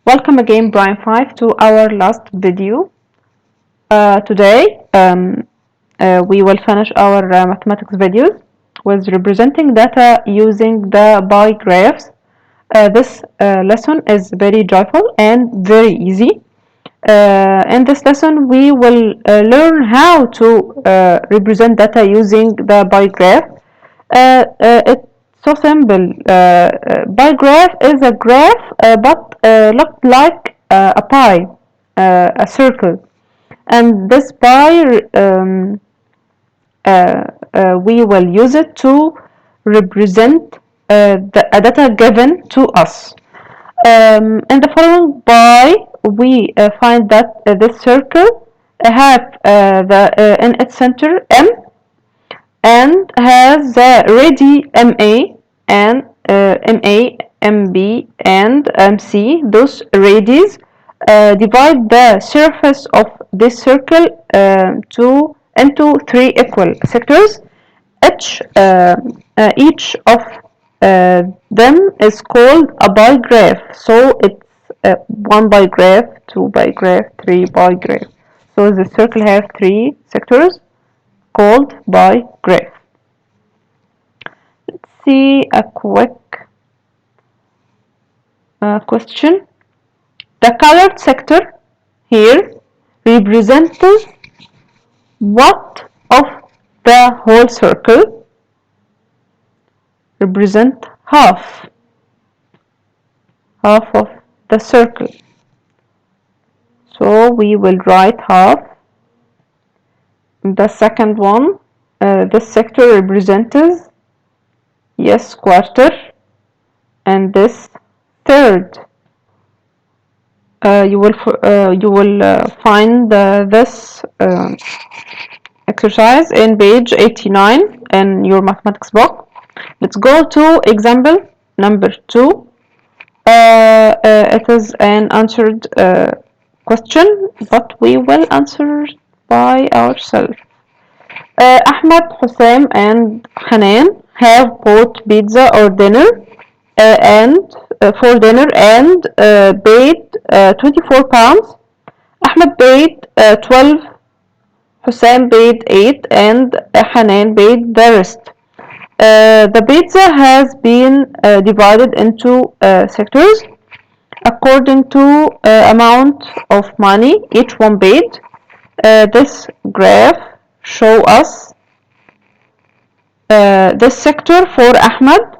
Welcome again, Brian 5, to our last video. Today, we will finish our mathematics videos with representing data using the bar graphs. This lesson is very joyful and very easy. In this lesson, we will learn how to represent data using the bar graph. It's so simple. Bar graph is a graph, but looked like a pie, a circle. And this pie, we will use it to represent a data given to us. In the following pie, we find that this circle have in its center M and has ready MA and MA, MB, and MC. Those radius divide the surface of this circle into three equal sectors. Each of them is called a bar graph. So it's one bar graph, two bar graph, three bar graph. So the circle has three sectors called bar graph. Let's see a quick question. The colored sector here represents what of the whole circle? Represent half of the circle. So we will write half. The second one, this sector represents, yes, quarter, and this third. You will find this exercise in page 89 in your mathematics book. Let's go to example number 2. It is an answered question, but we will answer by ourselves. Ahmed, Hussein, and Hanan have bought pizza or dinner for dinner and paid 24 pounds. Ahmed paid 12, Hussein paid 8, and Hanan paid the rest. The pizza has been divided into sectors according to amount of money each one paid. This graph shows us this sector for Ahmed,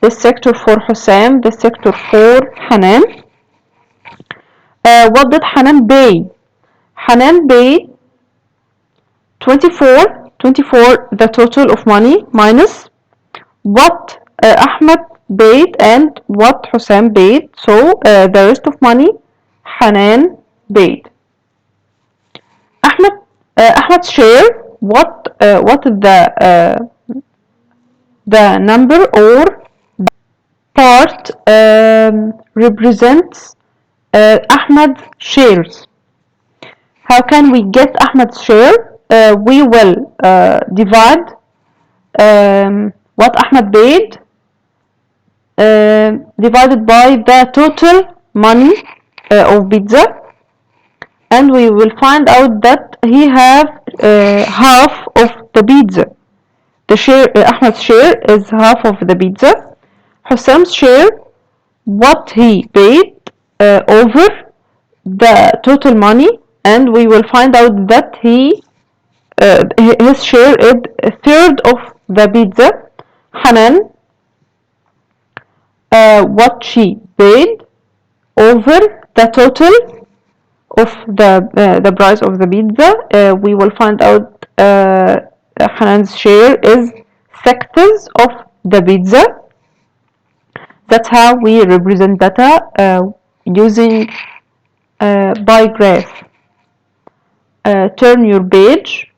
this sector for Hussein, this sector for Hanan. What did Hanan pay? Hanan paid 24, the total of money, minus what Ahmed paid and what Hussein paid. So the rest of money Hanan paid. Ahmed's share, what the number or part represents Ahmed's shares. How can we get Ahmed's share? We will divide what Ahmed paid divided by the total money of pizza, and we will find out that he have half of the pizza. The share, Ahmed's share is half of the pizza. Hussein's share, what he paid over the total money, and we will find out that his share is a third of the pizza. Hanan, what she paid over the total of the price of the pizza. We will find out Hanan's share is sectors of the pizza. That's how we represent data using bar graph. Turn your page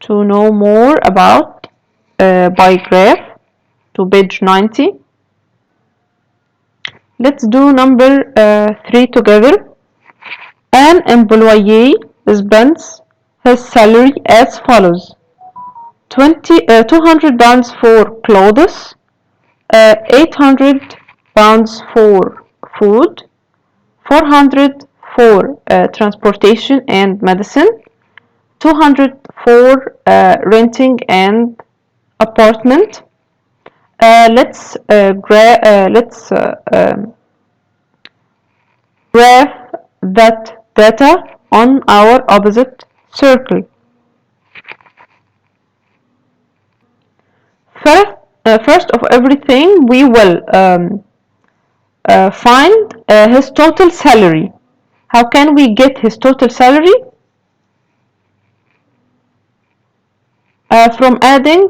to know more about bar graph to page 90. Let's do number 3 together. An employee spends his salary as follows: 200 pounds for clothes, 800 pounds for food, 400 for transportation and medicine, 200 for renting and apartment. Let's graph that data on our opposite circle. First, first of everything, we will find his total salary. How can we get his total salary? From adding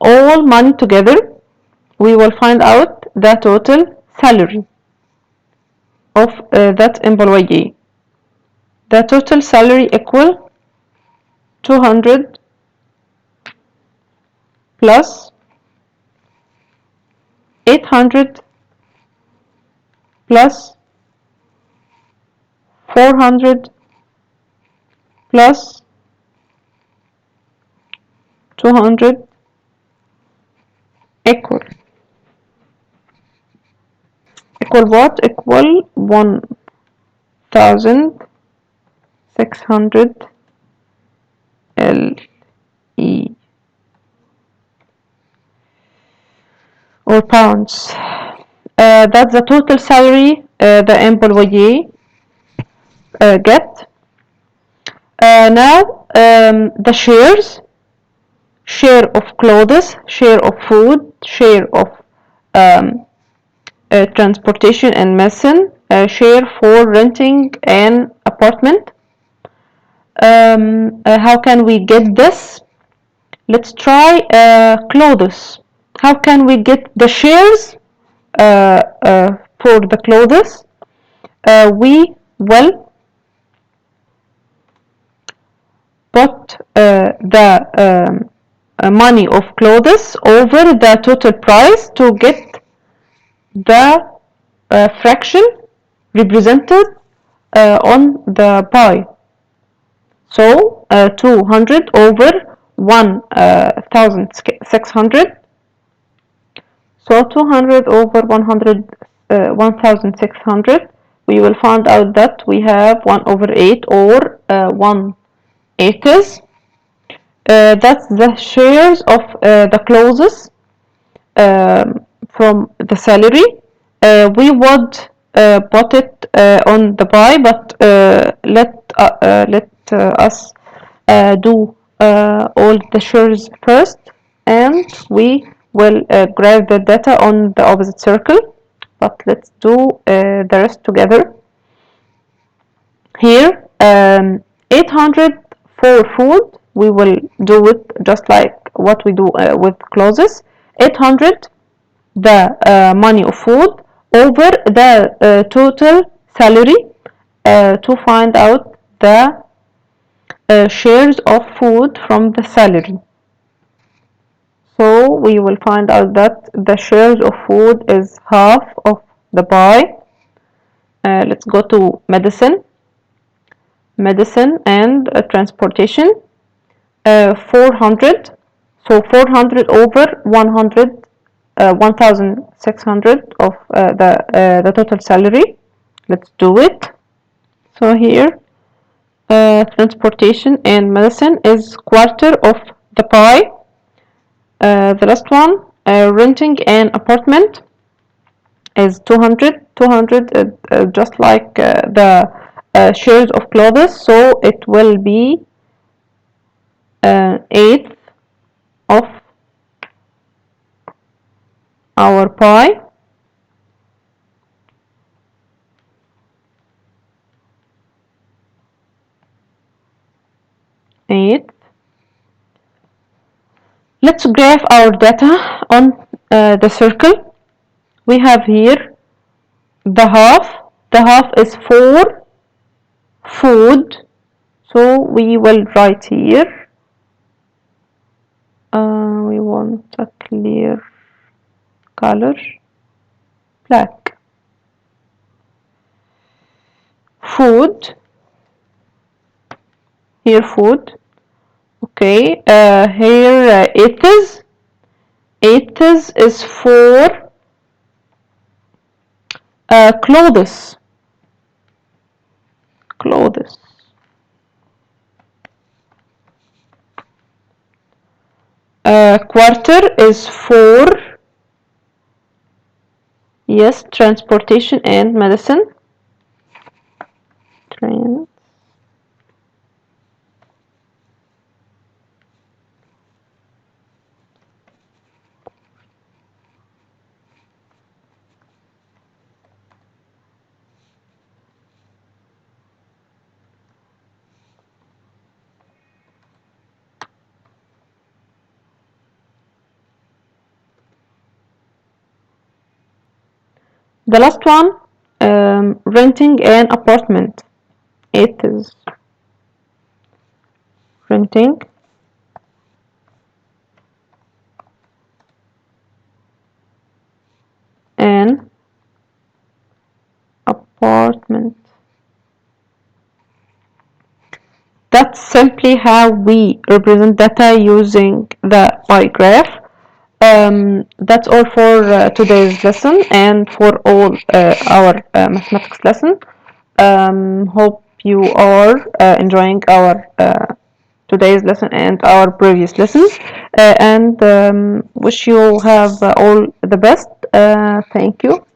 all money together, we will find out the total salary of that employee. The total salary equal 200 plus 800 plus 400 plus 200 equal what? Equal 1600 LE or pounds. That's the total salary the employee get. Now the shares, share of clothes, share of food, share of um, transportation and medicine, share for renting an apartment. How can we get this? Let's try clothes. How can we get the shares for the clothes? We will put the money of clothes over the total price to get the fraction represented on the pie. So 200 over 1600. So 200 over 1600. We will find out that we have 1 over 8 or 1 eighth. That's the shares of the clothes from the salary. We would put it on the pie, but let us do all the shares first, and we will graph the data on the opposite circle. But let's do the rest together. Here, 800 for food. We will do it just like what we do with clothes. 800 the money of food over the total salary to find out the shares of food from the salary. So we will find out that the shares of food is half of the pie. Let's go to medicine and transportation. 400. So 400 over 100, 1600 of the total salary. Let's do it. So here transportation and medicine is quarter of the pie. The last one, renting an apartment, is 200. 200 just like the shares of clothes, so it will be eighth of our pie. Eighth. Let's graph our data on the circle. We have here the half. The half is for food, so we will write here. We want a clear color, black. Food. Here food. Okay. Here eighths. Eighths is for clothes, clothes. Quarter is for, yes, transportation and medicine. Train. The last one, renting an apartment. It is renting an apartment. That's simply how we represent data using the pie graph. That's all for today's lesson and for all our mathematics lesson. Hope you are enjoying our today's lesson and our previous lessons, and wish you have all the best. Thank you.